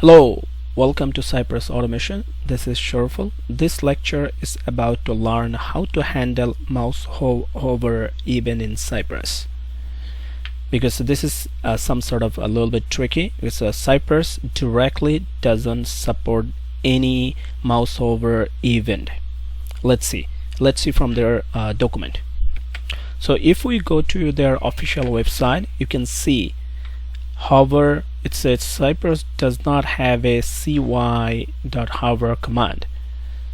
Hello, welcome to Cypress Automation. This is Sharful. This lecture is about to learn how to handle mouse hover even in Cypress, because this is some sort of a little bit tricky because Cypress directly doesn't support any mouse hover event. Let's see from their document. So if we go to their official website, you can see hover. It says Cypress does not have a cy.hover command,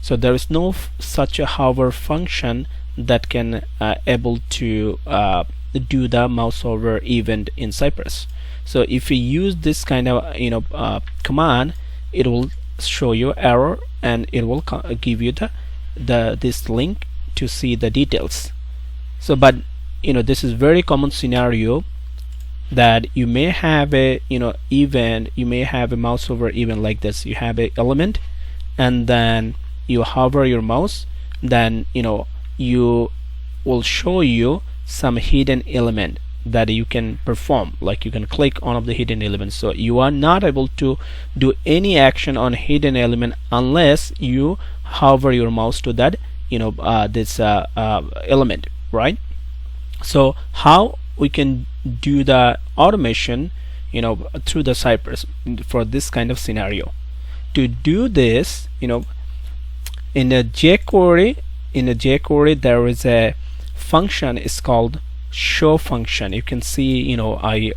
so there is no such a hover function that can able to do the mouse hover event in Cypress. So if you use this kind of command, it will show you error and it will give you this link to see the details. So but this is very common scenario that you may have a event, you may have a mouse over event like this. You have a element and then you hover your mouse, then you will show you some hidden element that you can perform, like you can click on of the hidden element. So you are not able to do any action on hidden element unless you hover your mouse to that this element, right? So how we can do the automation through the Cypress for this kind of scenario? To do this, in a JQuery, there is a function. It's called show function. You can see, I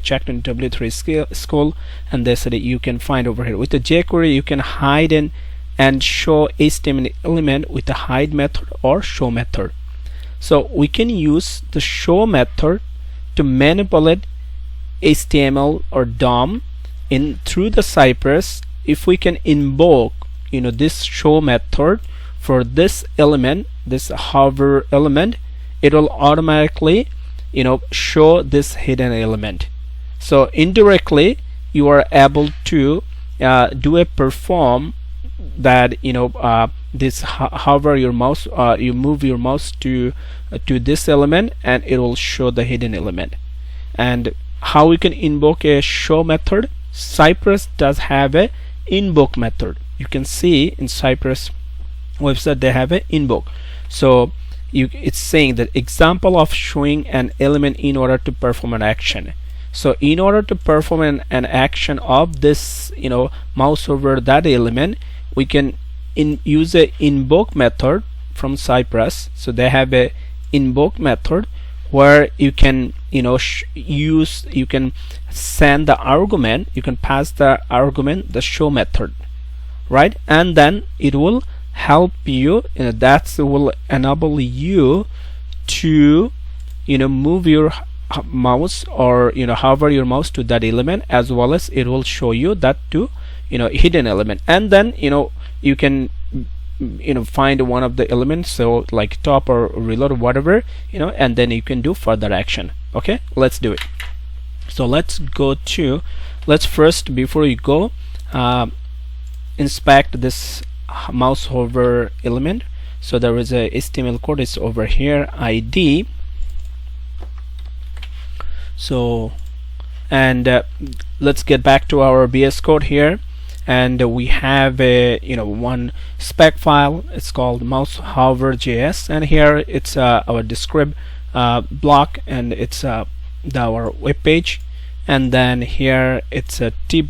checked in W3 school and they said you can find over here with the JQuery you can hide and show HTML element with the hide method or show method. So we can use the show method to manipulate HTML or DOM through the Cypress. If we can invoke this show method for this element, this hover element, it will automatically show this hidden element. So indirectly you are able to perform that this hover your mouse, you move your mouse to this element and it will show the hidden element. And how we can invoke a show method? Cypress does have a invoke method. You can see in Cypress website they have a invoke. So it's saying that example of showing an element in order to perform an action. So in order to perform an action of this mouse over that element, we can use a invoke method from Cypress. So they have a invoke method where you can you can send the argument, you can pass the argument, the show method, right? And then it will help you, that will enable you to move your mouse or hover your mouse to that element, as well as it will show you that to hidden element. And then you can find one of the elements, so like top or reload or whatever, and then you can do further action. Okay, let's do it. So let's first, before you go, inspect this mouse hover element. So there is a HTML code, it's over here, ID. So and let's get back to our BS code here, and we have a one spec file. It's called mouse hover JS, and here it's our descript block, and it's our web page, and then here it's a it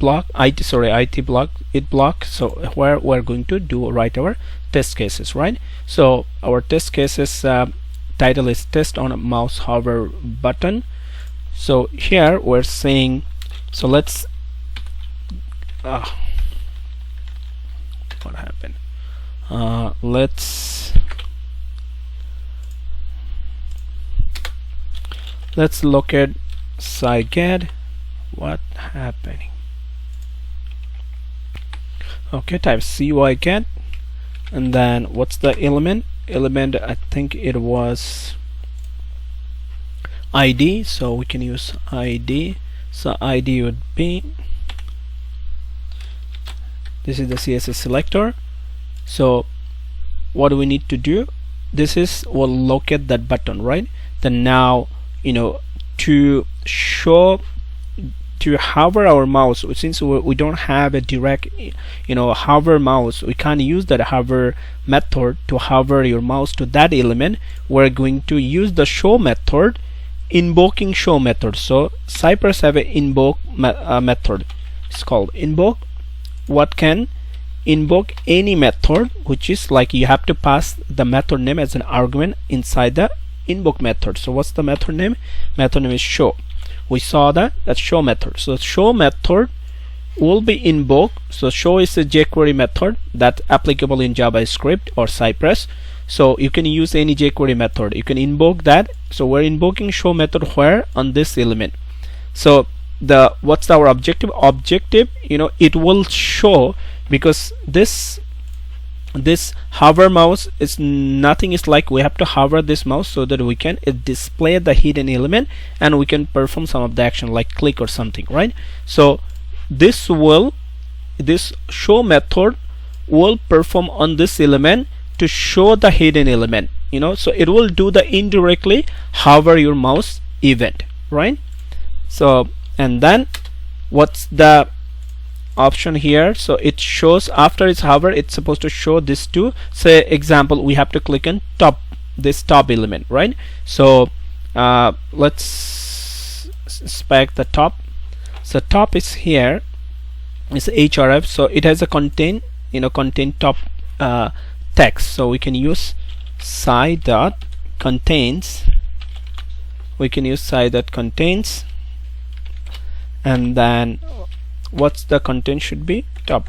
block. So where we're going to write our test cases, right? So our test cases title is test on a mouse hover button. So here we're saying, so let's what happened? Let's look at cy.get. What happening? Okay, type cy.get, and then what's the element? I think it was ID, so we can use ID. So ID would be, this is the CSS selector. So what do we need to do? This is, we'll locate that button, right? Then now to show to hover our mouse, since we don't have a direct hover mouse, we can't use that hover method to hover your mouse to that element. We're going to use the show method, invoking show method. So Cypress have an invoke method. It's called invoke. What can invoke any method, which is like you have to pass the method name as an argument inside the invoke method. So what's the method name? Method name is show. We saw that's show method. So show method will be invoked. So show is a JQuery method that's applicable in JavaScript or Cypress. So you can use any JQuery method, you can invoke that. So we're invoking show method where on this element. So what's our objective? It will show, because this hover mouse is nothing, is like we have to hover this mouse so that we can display the hidden element and we can perform some of the action like click or something, right? So this show method will perform on this element to show the hidden element, so it will do the indirectly hover your mouse event, right? So and then what's the option here? So it shows after it's hover, it's supposed to show this too. Say example, we have to click on this top element, right? So let's inspect the top. So top is here, it's href, so it has a contain top text. So we can use cy.contains. We can use cy.contains, and then what's the content should be? Top,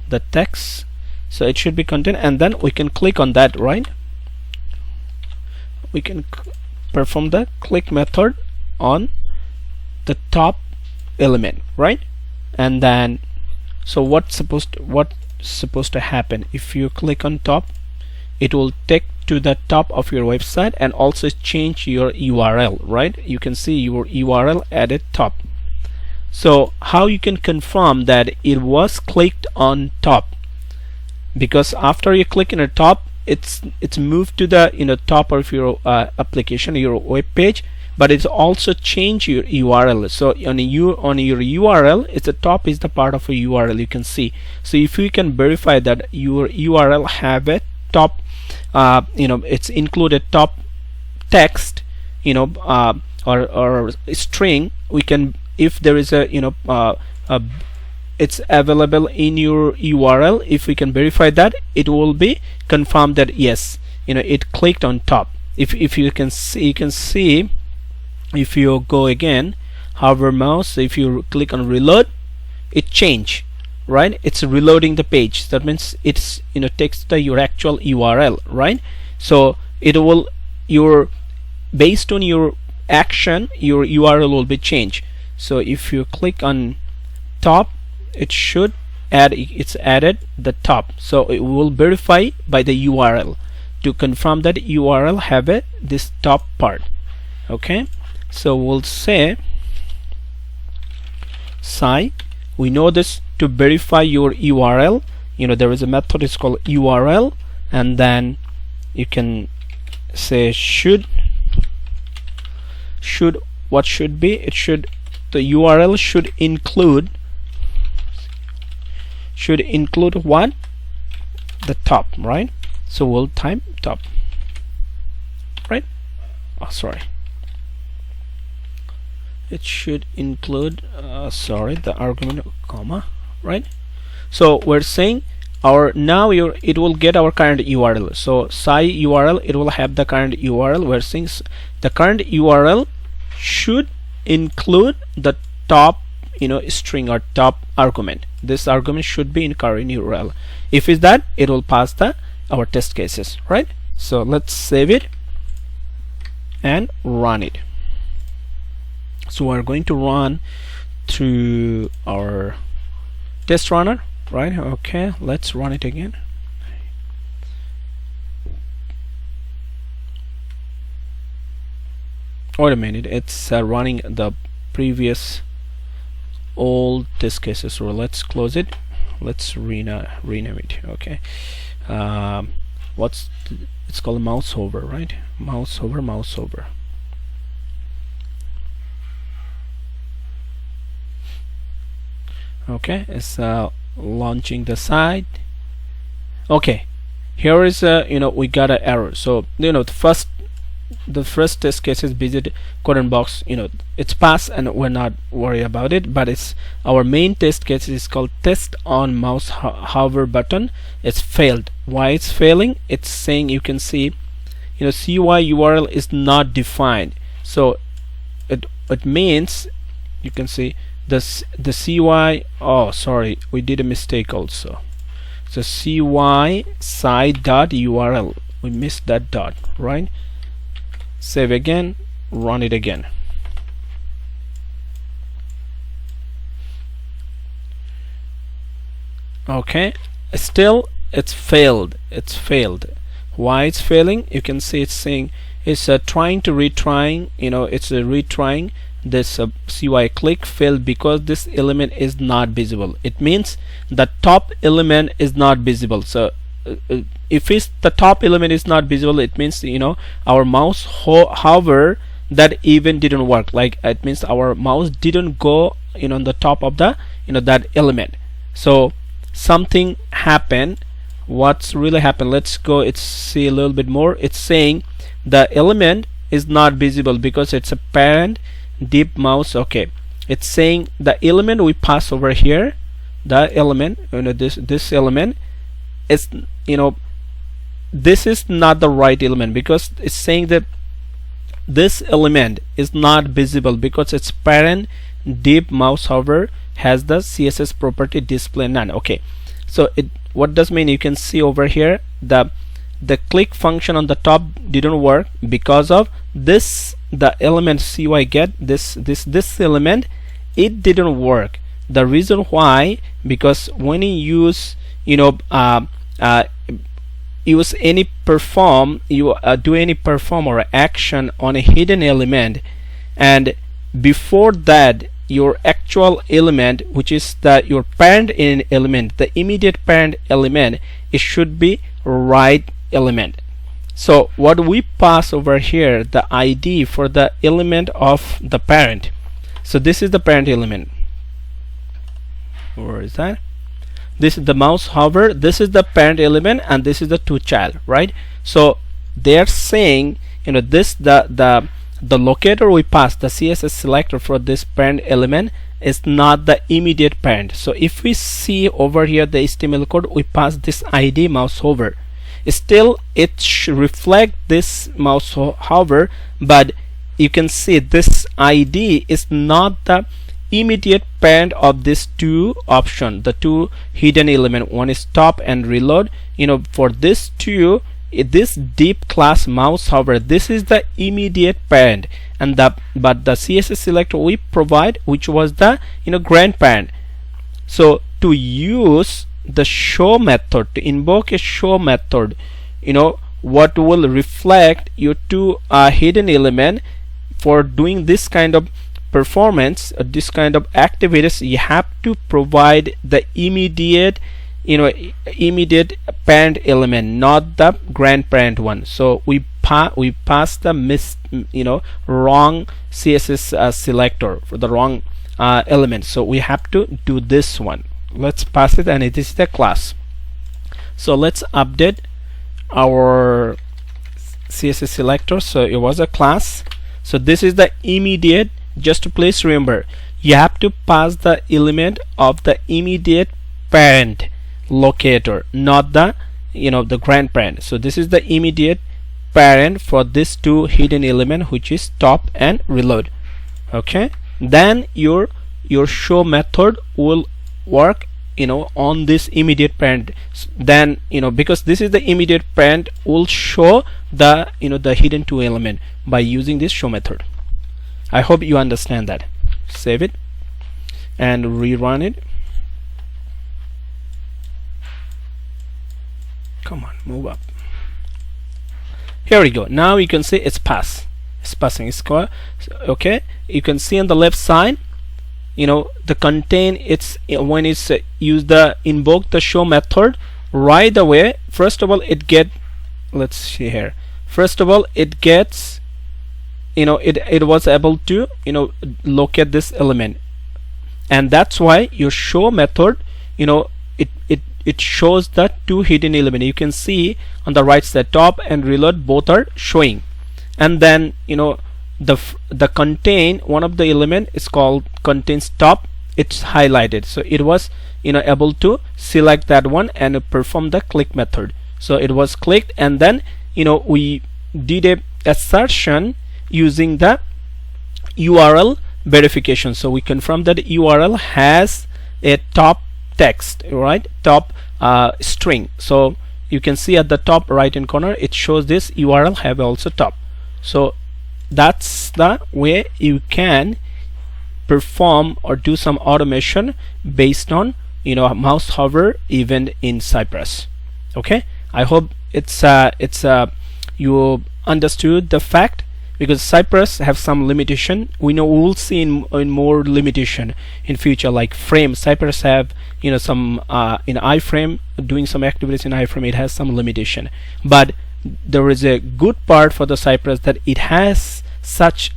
the text. So it should be content, and then we can click on that, right? We can perform the click method on the top element, right? And then so what's supposed to happen? If you click on top, it will take to the top of your website and also change your URL, right? You can see your URL at the top. So how you can confirm that it was clicked on top? Because after you click on the top, it's moved to the top of your application, your web page, but it's also changed your URL. So on your URL, it's the top is the part of a URL, you can see. So if you can verify that your URL have a top, it's included top text, or string, we can, if there is a it's available in your URL, if we can verify that, it will be confirmed that yes, it clicked on top. If you can see, if you go again, hover mouse, if you click on reload, it change, right? It's reloading the page. That means it's takes your actual URL, right? So it will, based on your action, your URL will be changed. So if you click on top, it should it's added the top. So it will verify by the URL to confirm that URL have this top part. Okay, so we'll say cy. We know this to verify your URL. There is a method, it's called URL, and then you can say should what should be, the URL should include what? The top, right? So we'll type top, right? Oh, sorry, it should include the argument comma, right? So we're saying it will get our current URL. So cy URL, it will have the current URL. We're saying the current URL should include the top string or top argument. This argument should be in current URL. If it's that, it will pass our test cases, right? So let's save it and run it. So we're going to run through our test runner, right? Okay, let's run it again. Wait a minute, it's running the previous old test cases. So let's close it, let's rename it. Okay, it's called mouse hover, right? Mouse hover. Okay, it's launching the site. Okay, here is we got an error. So the first test case is visit coding box, it's passed and we're not worried about it, but it's our main test case is called test on mouse hover button. It's failed. Why it's failing? It's saying, you can see, cy URL is not defined. So it means, you can see the cy, oh sorry, we did a mistake also. So cy.url, we missed that dot, right? Save again, run it again. Okay, still it's failed. Why it's failing? You can see it's saying it's trying to retrying, it's retrying this cy click failed because this element is not visible. It means the top element is not visible. So if it's the top element is not visible, it means our mouse hover, that even didn't work. Like it means our mouse didn't go on the top of the that element. So something happened. What's really happened? Let's go, it's see a little bit more. It's saying the element is not visible because it's a parent deep mouse. Okay, it's saying the element we pass over here, the element, this element is, this is not the right element, because it's saying that this element is not visible because its parent deep mouse hover has the CSS property display none. Okay, so what does mean? You can see over here the click function on the top didn't work because of this, the element cy.get, this element, it didn't work. The reason why, because when you use use any perform, you do any perform or action on a hidden element, and before that your actual element, which is your parent element, the immediate parent element, it should be right element. So what we pass over here, the ID for the element of the parent. So this is the parent element. Where is that? This is the mouse hover, this is the parent element, and this is the to child, right? So they are saying, this the locator we pass, the CSS selector for this parent element, is not the immediate parent. So if we see over here the HTML code, we pass this ID mouse hover. Still it should reflect this mouse hover, but you can see this ID is not the immediate parent of this two option, the two hidden element. One is stop and reload. For this two, this deep class mouse hover, this is the immediate parent, and but the CSS selector we provide, which was the grandparent. So to use the show method, to invoke a show method, what will reflect your two hidden element, for doing this kind of performance, this kind of activities, you have to provide the immediate immediate parent element, not the grandparent one. So we pass the wrong CSS selector for the wrong element. So we have to do this one. Let's pass it, and it is the class. So let's update our CSS selector. So it was a class. So this is the immediate. Just to please remember, you have to pass the element of the immediate parent locator, not the the grandparent. So this is the immediate parent for this two hidden element, which is stop and reload. Okay, then your show method will work on this immediate parent. Then because this is the immediate parent, will show the the hidden two element by using this show method. I hope you understand that. Save it and rerun it. Come on, move up. Here we go. Now you can see it's passing. It's okay. You can see on the left side, the contain, it's when it's use the invoke the show method right away. First of all, it get, let's see here. First of all, it gets, it was able to locate this element. and that's why your show method, it shows the two hidden element. You can see on the right side, top and reload both are showing, and then the contain, one of the element is called contains top, it's highlighted, so it was able to select that one and perform the click method. So it was clicked, and then we did a assertion using the URL verification. So we confirm that URL has a top text, right, top string. So you can see at the top right hand corner it shows this URL have also top. So that's the way you can perform or do some automation based on mouse hover event in Cypress. Okay, I hope it's you understood the fact, because Cypress have some limitation. We know we will see in more limitation in future, like frame. Cypress have some in iframe, doing some activities in iframe, it has some limitation, but there is a good part for the Cypress that it has such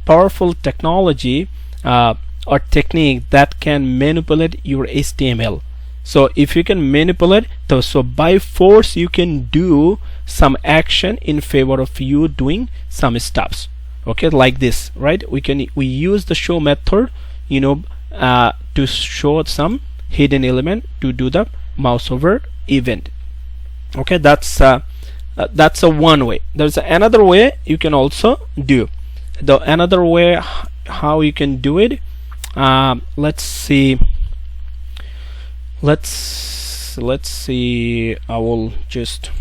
powerful technology or technique that can manipulate your HTML. So if you can manipulate those, so by force you can do some action in favor of you doing some stuffs. Okay, like this, right? We use the show method to show some hidden element to do the mouse over event. Okay, that's a one way. There's another way you can also do. The another way how you can do it, let's see, I will just,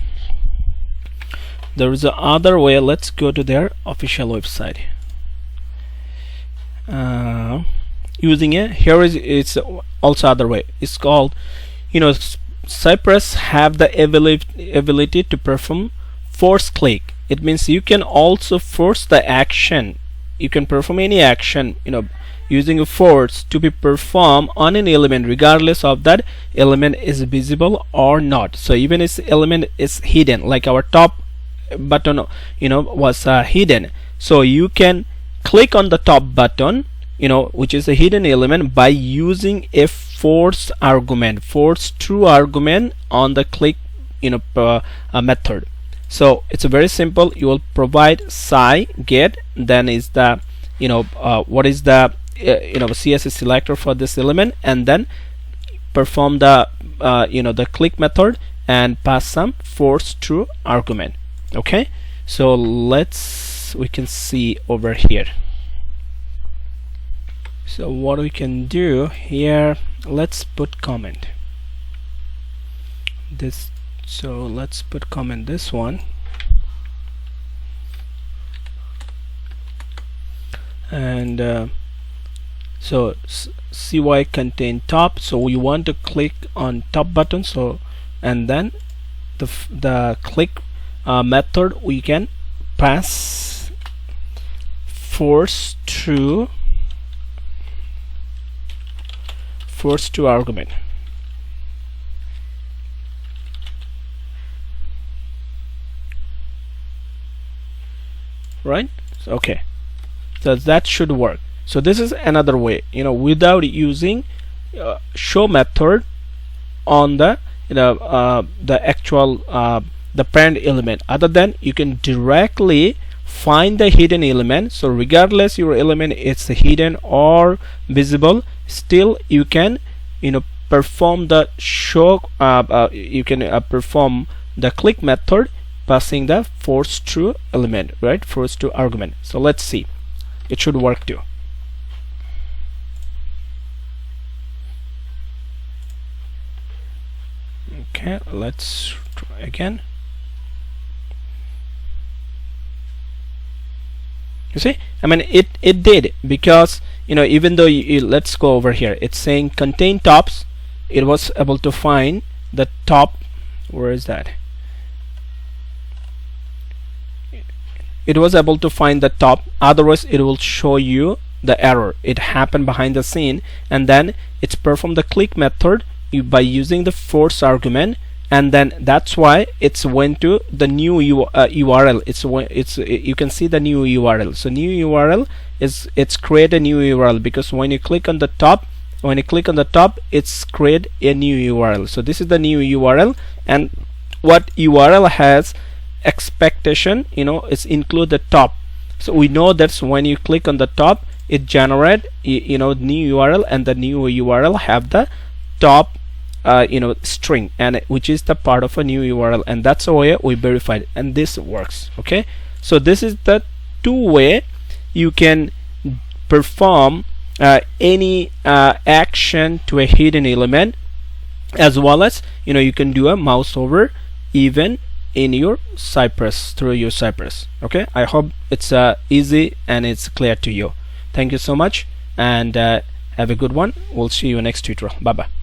there is a other way. Let's go to their official website. Using it's also other way. It's called, Cypress have the ability to perform force click. It means you can also force the action. You can perform any action using a force to be performed on an element, regardless of that element is visible or not. So even if element is hidden, like our top button was hidden, so you can click on the top button which is a hidden element, by using a force argument, force true argument on the click method. So it's very simple. You will provide cy.get, then is the what is the CSS selector for this element, and then perform the the click method and pass some force true argument. Okay, so we can see over here. So what we can do here, let's put comment this. So let's put comment this one, and so cy contain top, so we want to click on top button, so and then the click method we can pass force to argument. Right? So, okay, so that should work. So this is another way, without using show method on the the actual the parent element. Other than you can directly find the hidden element. So regardless your element is hidden or visible, still you can perform the show. You can perform the click method, passing the force true element, right? Force true argument. So let's see, it should work too. Okay, let's try again. You see, I mean it did, because even though let's go over here, it's saying contain tops, it was able to find the top. Where is that? It was able to find the top, otherwise it will show you the error. It happened behind the scene, and then it's performed the click method by using the force argument, and then that's why it's went to the new URL. You can see the new URL. So new URL is, it's create a new URL, because when you click on the top, when you click on the top, it's create a new URL. So this is the new URL, and what URL has expectation, it's include the top. So we know that's when you click on the top, it generate new URL, and the new URL have the top string, and which is the part of a new URL, and that's the way we verified, and this works. Okay, so this is the two-way you can perform any action to a hidden element, as well as you can do a mouse over even in your Cypress, through your Cypress. Okay, I hope it's easy and it's clear to you. Thank you so much, and have a good one. We'll see you next tutorial. Bye bye.